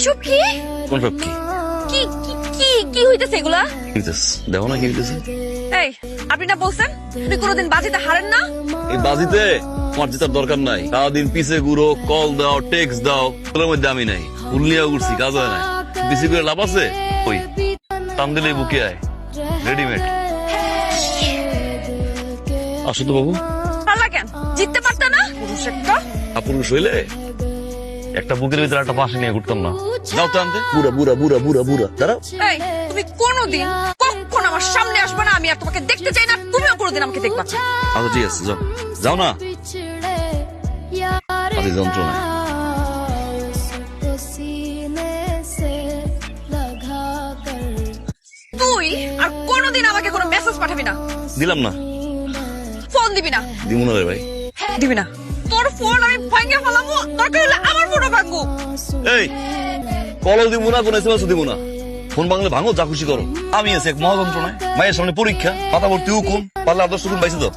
এসব কি কোন সব কি কি কি কি কি হইতেছে এগুলা? দেখো না কি হইতেছে। এই আপনি না বলছেন আপনি কোনোদিন বাজিতে হারেন না? এই বাজিতে তোমার জেতার দরকার নাই। সারাদিন পিছে ঘুরো, কল দাও, টেক্সট দাও, তোর মধ্যে আমি নাই। উল্লিয়া উঠছি, কাজ হয় নাই। পিছে করে লাভ আছে? ওই টান দিলেই বুকে আয়, রেডিমেড। আসো তো বাবু। পারলা কেন? জিততে পারতা না? পুরুষ একটা। পুরুষ হইলে একটা বুকের ভিতরে একটা পাশে নিয়ে ঘুরতাম না। যাও তো আনতে। বুড়া বুড়া বুড়া বুড়া বুড়া দাঁড়াও। এই তুমি কোনোদিন কখন আমার সামনে আসবে না, আমি আর তোমাকে দেখতে চাই না, তুমিও কোনোদিন আমাকে দেখবা না। আচ্ছা ঠিক আছে, যাও যাও না। আরে যন্ত্রণা। তুই আর কোনোদিন আমাকে কোনো মেসেজ পাঠাবি না। দিলাম না। ফোন দিবি না। দিব না রে ভাই। দিবি না। তোর ফোন আমি ভাঙিয়ে ফেলাবো, দরকার হলে আমার ফোনও ভাঙবো। এই কলও দিব না, কোনো এসএমএসও দিব না। ফোন ভাঙলে ভাঙো, যা খুশি করো। আমি আছি এক মহাযন্ত্রণায়। মায়ের সামনে পরীক্ষা, পাতা ভর্তি হুকুম, পারলে আর 10 পাইছি তো।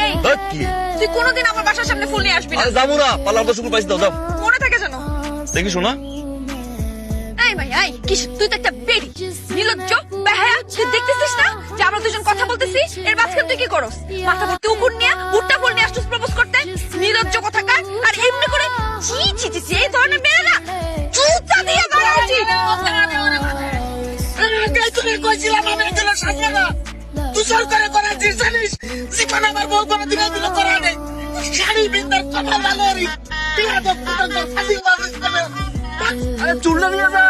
এই কি তুই কোনোদিন আমার বাসার সামনে ফুল নিয়ে আসবি না। আরে যাবো না, পারলে আর 10 পাইছি তো, যাও। মনে থাকে জানো। দেখি শোনা। এই ভাই এই কি তুই তো একটা বেড়ি নির্লজ্জ বেহায়া। তুই দেখতেছিস না যে আমরা দুজন কথা বলতেছি, এর মাঝখানে তুই কি করস? মাথা ভর্তি উকুন নিয়ে ভুট্টা ফুল নিয়ে আসছিস প্রপোজ করতে। নির্লজ্জ কথাকার। আর এমনি করে ছি ছি ছি ছি, এই ধরনের মেয়ে না জুতা দিয়ে মারা উচিত। তুই কইছিলাম আমি এগুলো সাজবে না, তুই সরকারে করা জানিস জীবন আমার বউ করে দিলে দিল করা নেই। শাড়ি বিন্দার কথা ভালো রি বিয়া দপ্তর ফাঁসি বাজিস। আরে চুল্লা নিয়ে যা।